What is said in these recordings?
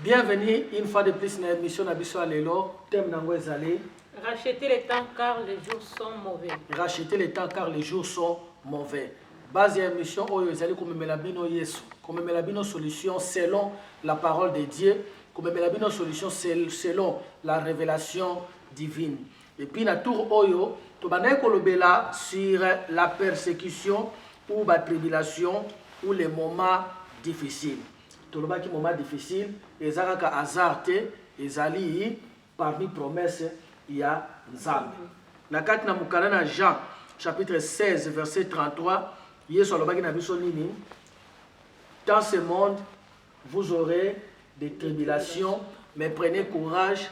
Bienvenue une fois de plus dans l'émission Nabiso Alelo. Thème Nangwez Ali. Racheter le temps car les jours sont mauvais. Racheter le temps car les jours sont mauvais. Base émission Oyo Ezali comme Melabino Yesu. Comme Melabino solution selon la parole de Dieu. Comme Melabino solution selon la révélation divine. Et puis na tour Oyo, tu vas kolobela sur la persécution ou la tribulation ou les moments difficiles. Tolobaki moment difficile, ezalaka azarte, ezali parmi promesses il y a Nzambe. Na kati na mukana na Jean chapitre 16 verset 33, Yesu alobaki na biso nini? Dans ce monde vous aurez des tribulations, mais prenez courage,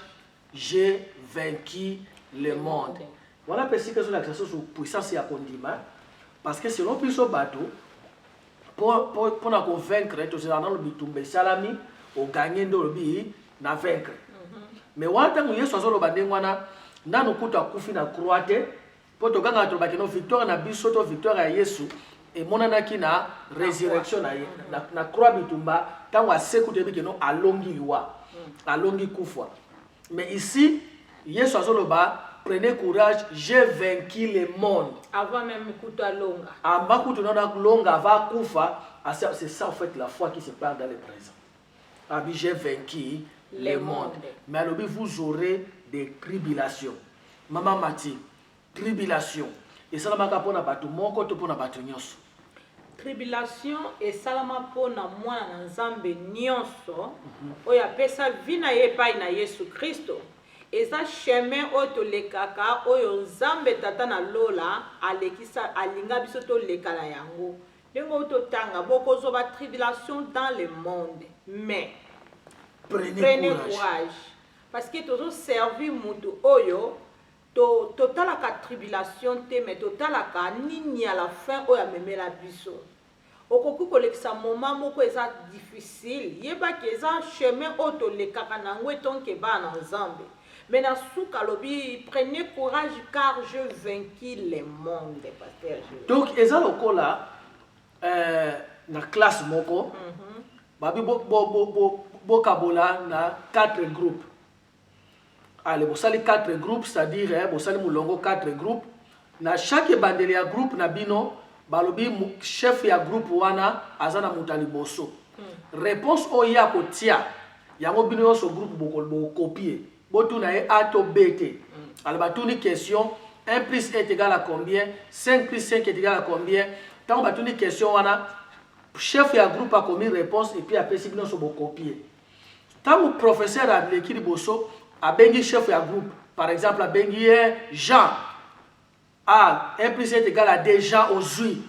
j'ai vaincu le monde. Voilà parce que la puissance ya kondima parce que selon biso bato pour convaincre tous dans le bitumbe salami au gagner dans le bi na vaincre mais wanta ngo Yesu azolo bandengwana nanu kuta kufi na croate pour to ganga to bakeno victoire na biso to victoire ya Yesu et monana ki na résurrection na croix bitumba tango asekute bikeno alongi liwa alongi kufwa mais ici Yesu azolo ba prenez courage, j'ai vaincu le monde. Avant même Kuta Longa. Avant Kuta Longa, avant Kufa, c'est ça en fait la foi qui se parle dans le présent. Abi j'ai vaincu le monde. Mais alors vous aurez des tribulations. Maman Mati, tribulation. Et ça m'a capone à battre mon côté pour na battre nyonso. Tribulation et salama pona mwana nzambe nyonso. Oya pesa vina yepa na Yesu Kristo. Et ça chemin oto lekaka oyo nzambe tata na lola alekisa alinga biso to lekala yango lengo to tanga boko zo ba tribulation dans le monde mais prenez courage parce que tozo servi mutu oyo to talaka tribulation te mais to talaka nini à la fin oya memela biso okoku kolekisa moment moko eza difficile yeba ke eza chemin oto lekaka nango etonke ba na nzambe. Mais na souka lobi prenez courage car je vaincu le monde, pasteur. Donc eza lokola na classe moko babi bo kabola na 4 groupes. Allez, bo sali 4 groupes, c'est-à-dire bo sali mulongo 4 groupes. Na chaque bandeli ya groupe na bino balobi chef ya groupe wana azana mutali boso. Réponse oya kotia yango bino yo so groupe bo copier. Botuna A to BT. Alors, une question 1 plus 1 est égal à combien? 5 plus 5 est égal à combien? Tant on a une question, on a chef et un groupe a commis réponse et puis après, si nous sommes copier. Tant le professeur a l'équipe bosso a bengi chef et un groupe. Par exemple, a bengi Jean. Ah, 1 plus 1 est égal à 2 Jean aux huit.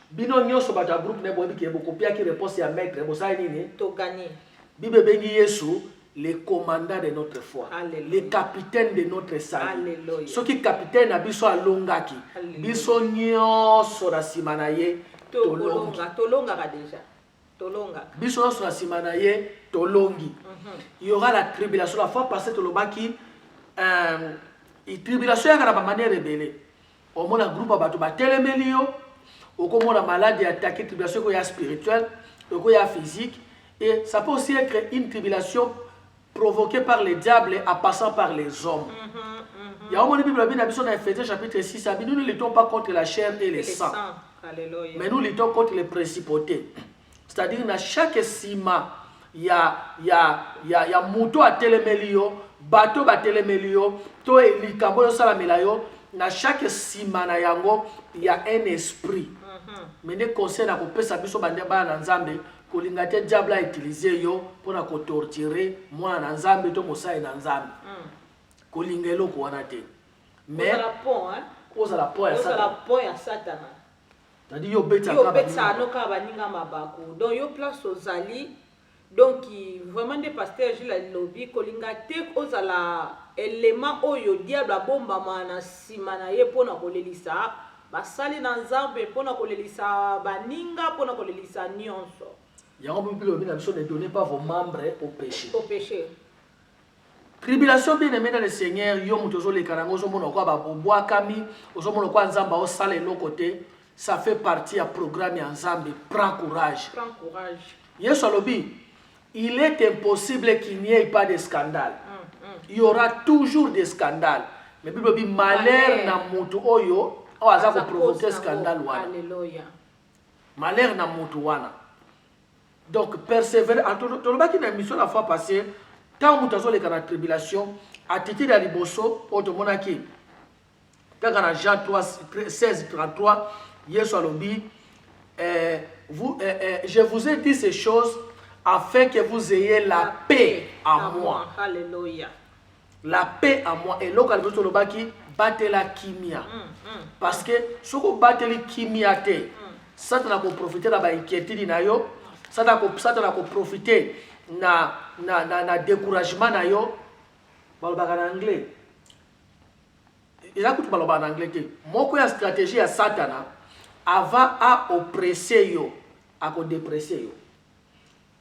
Bino nyo so bata groupe ne bobi ki bo copia ki réponse ya maître bo sa nini to gagner. Bible bengi Yesu les commandants de notre foi, les capitaines de notre salut. Ceux qui capitaine abiso alongaki, biso nyonso na simanaye tolongi. Tolonga déjà. Tolonga. Biso nyonso na simanaye tolongi. Il y aura la tribulation la fois passée tolobaki tribulation ya ba manière rebelle. Au moins un groupe bato ba telemeli yo, au comme la maladie attaquer tribulation ko ya spirituelle, ko ya physique et ça peut aussi être une tribulation provoqué par les diables en passant par les hommes. Il y a un moment de Bible dans Éphésiens chapitre 6, nous ne luttons pas contre la chair et le sang, mais nous luttons contre les principautés. C'est-à-dire dans chaque ciment, il y a moto à télémélio, bateau à télémélio, to likambo yo salamelayo, dans chaque ciment na yango, il y a un esprit. Mais ne concerne à couper sa biso bande ba na nzambe. Kolingate diable a utilisé yo pour na ko torturer moi na nzambe to mosai na nzambe kolingelo ko wana te mais la pont hein oza la pont ya satana tadi yo betsa no ka baninga mabako donc yo place ozali donc vraiment des pasteurs je la lobby kolingate oza la élément oyo diable bomba mana simana ye pona kolelisa basali na nzambe pona kolelisa baninga pona kolelisa nyonso. Il y a un peu de ne donnez pas vos membres au péché. Au péché. Tribulation bien aimé dans le Seigneur, yo mutozo le karango zo mono kwa ba boa kami, ozo mono kwa nzamba o sale lo côté, ça fait partie à programme ya nzambe, prends courage. Prends courage. Yesu alobi il est impossible qu'il n'y ait pas de scandale. Il y aura toujours des scandales. Mais Bible dit malheur na mutu oyo aza ko provoquer scandale wana. Alléluia. Malheur na mutu wana. Donc persévérer. Tout le monde qui n'a mission la fois passée, tant mutu azo le kana tribulation, attitude à liboso otomonaki. Quand dans Jean 3 16 33, Yesu alobi je vous ai dit ces choses afin que vous ayez la paix en moi. Alléluia. La paix en moi. Et là, quand vous avez battre la kimia. Parce que si vous battez la kimia, ça va profiter de l'inquiétude, ça va profiter de découragement. En anglais. Il y a en anglais. Moi, stratégie à Satan avant à oppresser, à dépresser.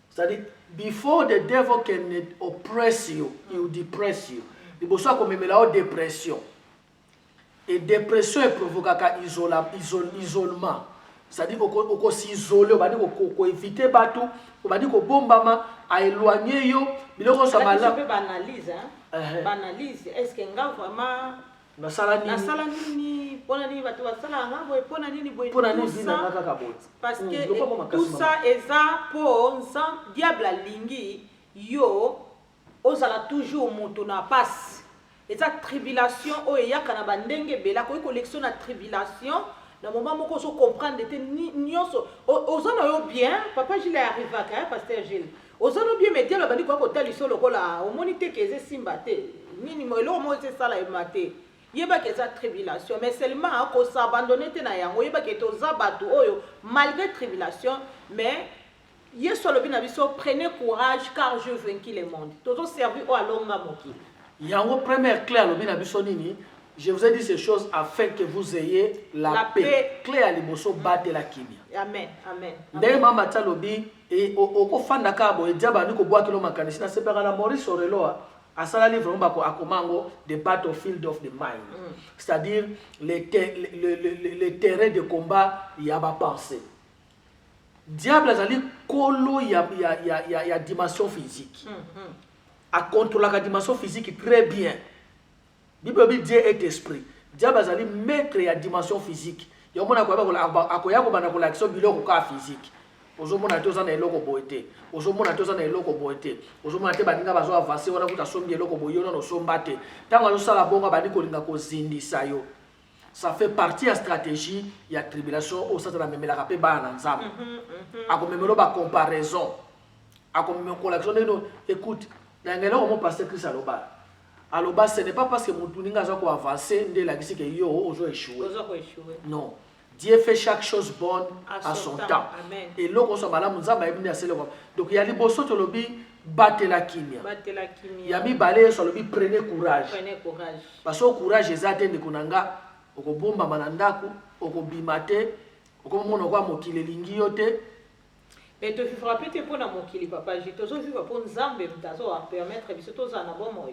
C'est-à-dire, before the devil can oppress you, he will depress you. Il faut que tu aies dépression. Et dépression est provoquée par isolement. C'est-à-dire qu'on peut s'isoler, on peut éviter tout, on peut bombama à éloigner yo. Mais là, ça peut banaliser, banalise. Est-ce que nga vraiment na sala nini pona nini batu basala nga boy pona nini boy parce que tout ça est ça pour un diable lingi yo ozala toujours mutu na passe et ça tribulation o ya kana bandenge bela ko collection na tribulation na moment moko so comprendre te nyonso ozana yo bien papa Gilles arrive à pasteur Gilles ozana bien mais diable bandi ko tali solo kola o monite que ze simba te nini mo lo mo c'est ça la maté yeba que ça tribulation mais seulement ko s'abandonner te na yango yeba que to zabatu oyo malgré tribulation mais Yesu alobi na biso prenez courage car je vaincu le monde toto servi o alonga moki yango première clé alobi na biso nini. Je vous ai dit ces choses afin que vous ayez la paix. Clé à liboso battre la kimia. Amen, amen. Ndenge mama talobi et oko fanda kabo e diaba ni ko boa kilo makanisi na sepera na Maurice Oreloa asala livre mbako akomango the battlefield of the mind. C'est-à-dire les terrains de combat ya ba pensée. Diable azali kolo ya dimension physique. A contrôler la dimension physique très bien. Bible dit Dieu est esprit. Diable azali maître ya dimension physique. Yo mona ko ba akoya ko bana ko l'action biloko ka physique. Ozo mona toza na eloko boete. Ozo mona toza na eloko boete. Ozo mona te baninga bazo avancer wana kuta sombi eloko boyo no sombate. Tango azo sala bonga bani ko linga ko zindisa yo. Ça fait partie de la stratégie, il y a tribulation au centre de la mémela rapé bana nzambe. Ako memelo ba comparaison. Ako memelo collection écoute, dans ngelo mo pasteur Christ aloba. Alors, ce n'est pas parce que mon tuninga a avancé de la que yo ozo échoué. Non. Dieu fait chaque chose bonne à son temps. Amen. Et là, on se balade, donc il y a les bossos de l'obi, battez la kimia. Il y a mis balé sur l'obi, prenez courage. Prenez courage. Parce que le courage est atteint de konanga, oko bomba manandaku, oko bimate, oko mono kwa mokile lingi yote. Mais tu vas rappeler pour mon kili papa, j'ai toujours vu pour Nzambe d'azo à permettre biso to za na bon moi.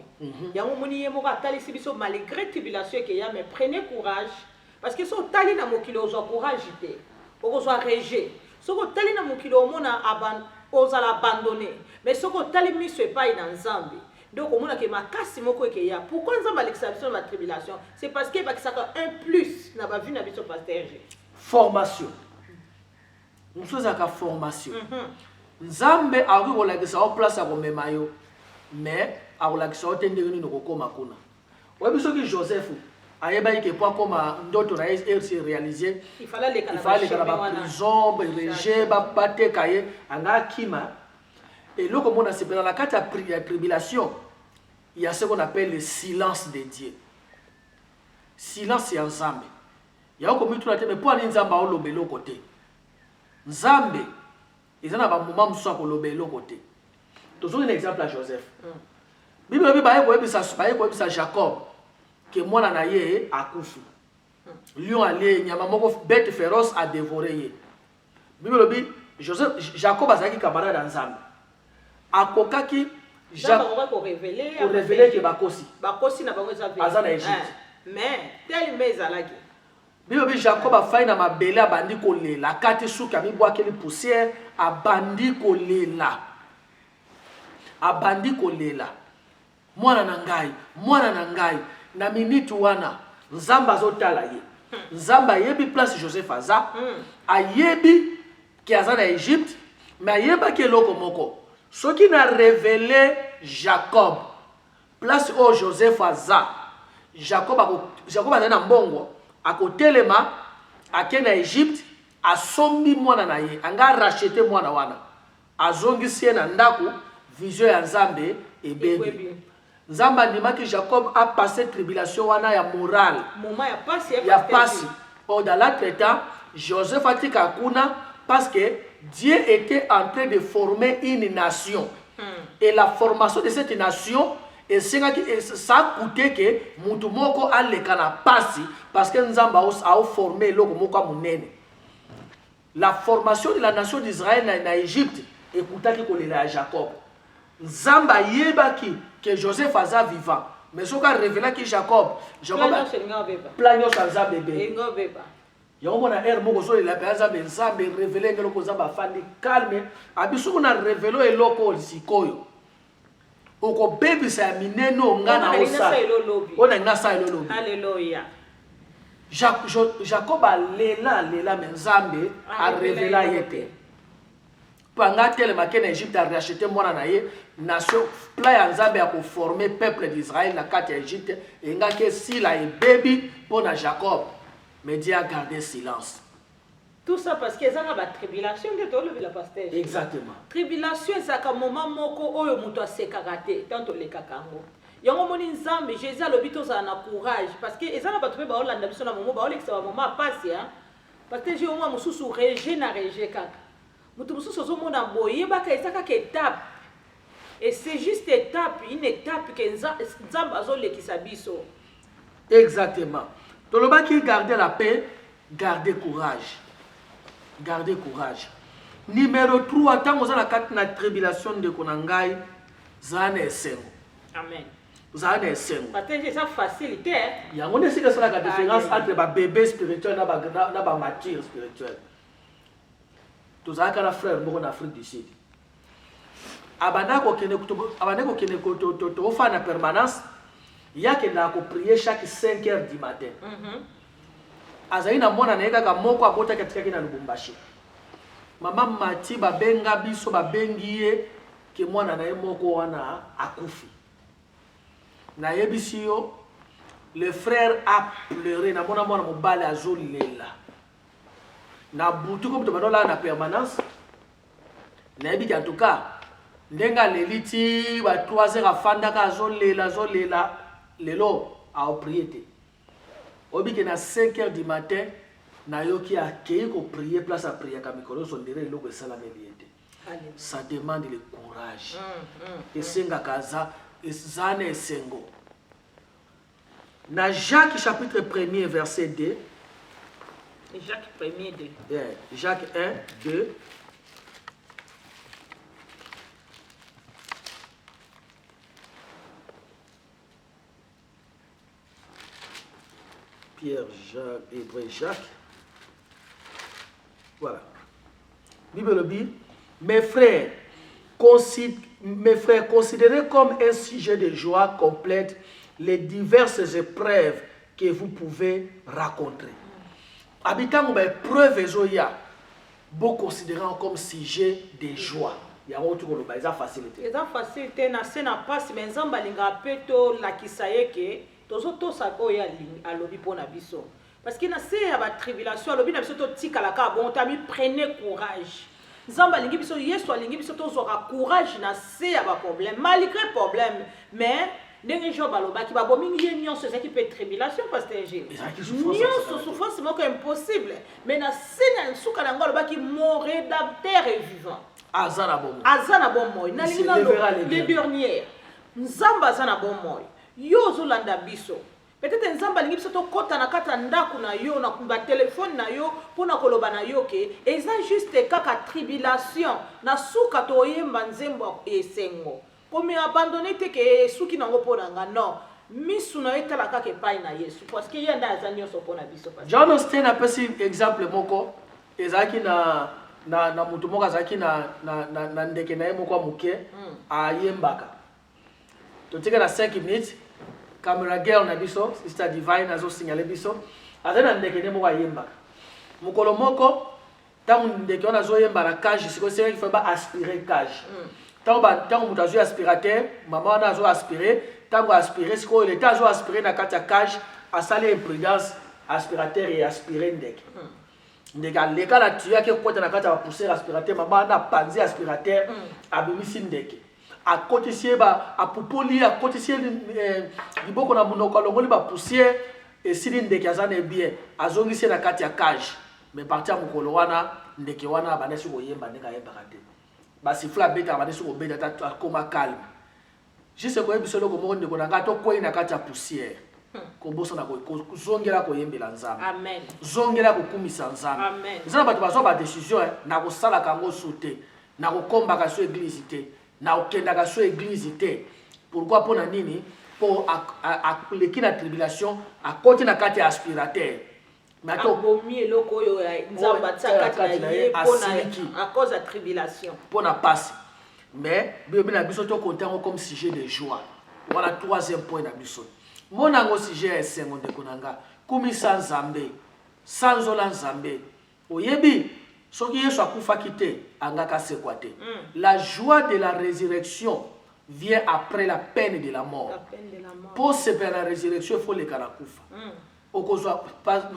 Ya mo moni yemo ka tali si biso malgré tribulation que ya mais prenez courage parce que so tali na mokili ozo courage te. Ozo rejet. So ko tali na mokili o mona ozo abandonner. Mais so ko tali miso pas na Nzambe. Donc on mona que makasi moko ke ya. Pourquoi Nzambe l'exception de la tribulation? C'est parce que ba kisaka un plus na ba vu na biso pasteur. Formation. Nous faisons la formation. Nzambe a eu la place à Romemayo, mais a eu la tendue de Makuna. Oui, parce que Joseph a eu que pour comme d'autres réalisé, il fallait que la prison, le rejet, battre, cahier, en akima. Et là, comme on a séparé dans la carte de tribulation, il y a ce qu'on appelle le silence de Dieu. Silence, c'est ensemble. Il y a comme tout la tête, mais pour aller Nzamba au lobelo côté. Nzambe, ils ont un moment où ils sont au côté. Toujours un exemple à Joseph. Bible dit que Jacob, que moi na ye a kufu. Lion allé, nyamamoko bête féroce a dévoré. Bible dit Jacob a zaki camarade Nzambe. Akokaki Jacob pour révéler que bakosi na bango za azana Égypte. Mais tel mais alaki. Bibi Jacob a failli na mabele a bandi kolela kati suka mi boa keli poussière a bandi kolela abandi kolela mwana na ngai na minute wana nzambe azotala ye nzambe ayebi place Joseph aza ayebi ki aza na Egypte mais ayebaki eloko moko soki na révélé Jacob place oyo Joseph aza Jacob azali na mbongo akotelema ake na Egypte asombi mwana na ye anga rachete mwana wana azongisi ye na ndako vision ya nzambe ebebi nzambe andimaki Jacob a passé tribulation wana ya morale ya pasi dans l'autre temps Joseph atika kuna parce que Dieu était en train de former une nation et la formation de cette nation et ça a coûté que mutu moko aleka na pasi parce que nzamba a formé loko moko munene. La formation de la nation d'Israël na Égypte écoutaki kolela à Jacob. Nzamba yebaki que Joseph aza vivant mais soka révéla que Jacob planyo sa bébé. Yango na air moko so la baza be nzambe révéler ngelo nzamba fandi calme abisu na révélo eloko sikoyo. Oko baby sa mineno ngana osa ona ngasa elolobi alléluia Jacob a lela menzambe a révéla yete panga tele makena Égypte a racheté mwana na ye nation pla ya nzambe a ko former peuple d'Israël na kati ya Égypte et ngake sila e baby pour na Jacob mais Dieu a gardé silence. Tout ça parce que ça a une tribulation de tout le pasteur. Exactement. Tribulation c'est un moment moko oyo muto asekagate tant le kakango. Yango moni nzambe Jésus a lobito za na courage parce que ezana batu ba olanda biso na momo ba olekisa ba mama passe hein. Parce que j'ai au moins mususu rege na rege kaka. Mutu mususu zo mona boye ba ka esaka ke étape. Et c'est juste une étape que nzambe azolekisa biso. Exactement. Toloba qui garder la paix, garder courage. Gardez courage. Numéro 3, tant que vous avez la tribulation de Konangai, zane esengo. Amen. Zane esengo. Parce que c'est facilité. Il y a une différence entre les bébés spirituels et les matures spirituels. Tous les frères en Afrique du Sud. Abanako kene ko fa na permanence, il y a que na ko prier chaque 5 heures du matin. Azaina mwana na yeka moko abota katika kina Lubumbashi. Mama Mati babenga biso babengi ye ke mwana na ye moko wana akufi. Na yebisi yo le frère a pleuré na mwana mobale azolela. Na butu ko batola na permanence. Na yebi en tout cas ndenga leliti ba 3 heures afanda ka azolela lelo a prier. Obi que na 5 heures du matin na yoki a kei ko prier place à prier ka mikolo sondere loko sala meliete. Ça demande le courage. Et senga kaza zane sengo. Na Jacques chapitre 1er verset 2. Jacques 1er 2. Jacques 1 2. Pierre, Jacques, Hébreu, Jacques. Voilà. Bible dit, mes frères, considérez comme un sujet de joie complète les diverses épreuves que vous pouvez rencontrer. Habitant une épreuve, vous considérez comme sujet de joie. Il y a autre chose, c'est facilité. C'est facilité, c'est na passe, mais nzamba linga peto la kisaye tozoto sako ya alobi pona biso parce que na se ya ba tribulation alobi na biso to tika la ka bon tami prenez courage nzamba lingi biso yesu alingi biso to zoka courage na se ya ba problème malgré problème mais ndenge jo balobaki ba bomingi nyonso ça qui peut tribulation parce que j'ai nyonso souffrance moko impossible mais na se na suka na ngalo baki mon rédacteur est vivant azana bon moy na lingi na le dernier nzamba azana bon moy yo zolanda biso peut-être nzamba lingi biso to kota na kata ndako na yo na ba téléphone na yo pona koloba na yo ke eza juste kaka tribulation na suka to yemba nzembo esengo comme abandonner te ke suki nango pona nga non misu na etala kaka epai na Yesu parce que yenda azanyo so pona biso parce John Austin a passé exemple moko ezaki na na mutu moko azalaki na ndeke na ye moko muke ayembaka totika na 5 minutes camera girl na biso sister divine azo signaler biso azali na ndeke ne moko ayembaka mukolo moko tango ndeke wana azoyemba na cage sikoyo sengaki fa ba aspirer cage tango mutu azwi aspirateur mama wana azo aspirer tango aspirer sikoyo leta azo aspirer na kati ya cage asali imprudence aspirateur et aspirer ndeke ndeke aleka na tuyo yake kota na kati ya bapoussière aspirateur mama wana apanzi aspirateur abimisi ndeke akotisi ye apupoli akotisi ye liboko na monoko alongoli bapoussière esili ndeke aza na bien azongisi ye na kati ya cage mais parti ya mokolo wana ndeke wana abandisi koyemba ndenge ayembaka te basifle abetaka abandisi kobeta ta akoma calme juste koyebi biso eloko moko ndeko na ngai tokwei na kati ya poussière kobosana kozongela koyembela nzambe amen zongela kokumisa nzambe amen eza na bato bazwa badécision na kosalaka yango su te na kokombaka so église te na kokendaka so église te pourquoi mpona nini mpo aleki na tribulation akoti na kati ya aspirateur abomi eloko oyo nzambe atia kati na ye à cause ya tribulation mpona pasi mais biyobi na biso tokonte yango comme sujet de joie wana 3e point na biso mona yango sujet ya esengo ndeko na nga kumisa nzambe sanzola nzambe oyebi soki yesu akufaki te angaka asekwa te la joie de la résurrection vient après la peine de la mort pour sepela la résurrection il faut leka na kufa okozwa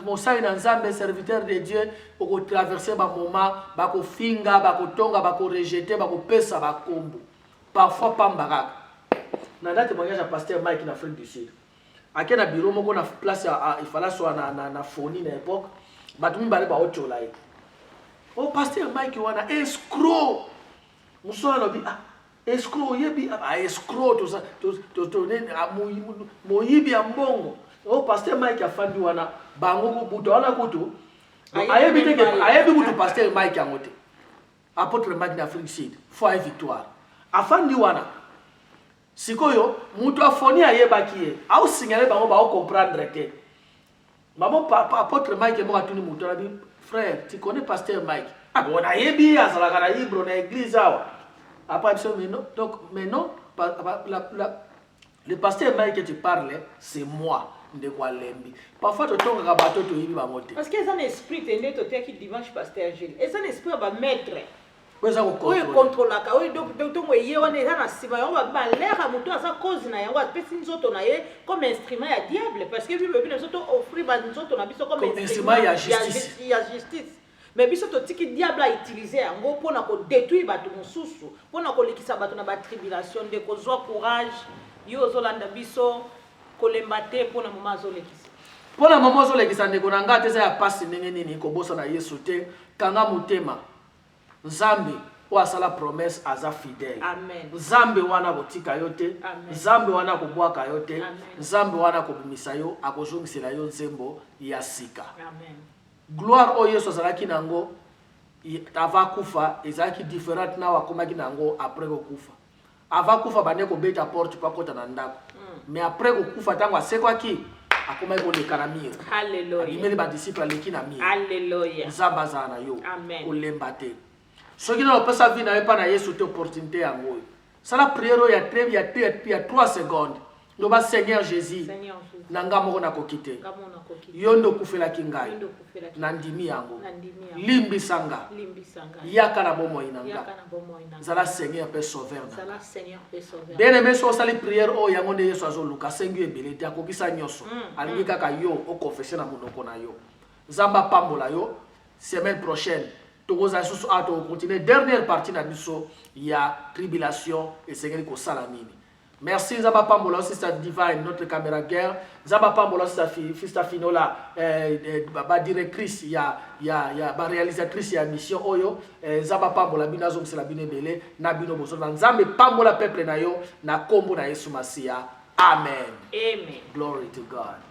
mosali na nzambe serviteur de Dieu okotraverse bamoment bakofinga bakotonga bakorejete bakopesa bakombo parfois pamba kaka na date témoignage ya pasteur Mike na Afrique du Sud ake na bureau moko na place ifala so na foni na époque bato mibale baotyola ye o pasteur Mike wana escroc musala lobi escroc oyebi escroc moyibi ya mbongo o pasteur Mike afandi wana bango kubuta wana kutu ayebi kutu pasteur Mike yango te apôtre Mike na Afrique du Sud foi et victoire afandi wana sikoyo mutu afoni ayebaki ye au signaler bango ba comprendre te maman apôtre Mike mo atuni mutu na bi frère tu connais pasteur Mike on ayebi azalaka na libre na église awa après mais non le pasteur Mike que tu parles c'est moi ndeko alembi parfois totongaka bato toyibi bango te parce que eza na esprit tende totiaki dimanche pasteur Gilles eza na esprit ya bamaître oyo contrôlaka oyo ntongo eye wana eza na nsima yango balera moto aza cause na yango apesi nzoto na ye comme instrument ya diable parce que bible na biso to offrir banzoto na biso comme instrument ya justice mais biso totiki diable autilize yango mpona kodétruire bato mosusu mpona kolekisa bato na batribulation nde kozwa courage yo ozolanda biso kolemba te mpona mama azolekisa mpona mama ozolekisa ndeko na ngai te eza ya pasi ndenge nini kobosana yesu te kanga motema nzambe oyo asala promesse aza fidèle nzambe wana kotika yo te nzambe wana kobwaka yo te nzambe wana kobimisa yo akozongisela yo nzembo ya sika gloire oyo yesu azalaki nango ava kufa ezalaki différente na akomaki nango après kokufa ava kufa bande kobeta porte mpo akota na ndako mais après kokufa ntango asekwaki akomaki koleka na mire abimeli badisciple aleki na mire nzambe azala na yo kolemba te soki na opesa vi na yo mpa na yesu te opportunité yango oyo sala priere oyo ya 3 secondes loba seigneur jésus na nga moko nakoki te yo nde okufelaki ngai na ndimi yango limbisa nga yaka na bomoi na nga zala seigneur mpe sauveur na bien aimé so osali priere oyo yango nde yesu azoluka asengi ebele te akokisa nyonso alingi kaka yo okonfese na monoko na yo nzambe apambola yo semaine prochaine tokozala susu awa tokokontinue dernière partie na biso ya tribulation esengeli kosala nini. Merci Nzamba Pambola, Sister Divine, notre caméra guerre. Nzamba Pambola, Sister Finola, directrice, réalisatrice ya mission Oyo. Nzamba Pambola, Binazom, c'est la Binebele, Nabino Bozo. Nzambe Pambola, peuple na yo, na kombo na Yesu Masia. Amen. Amen. Glory to God.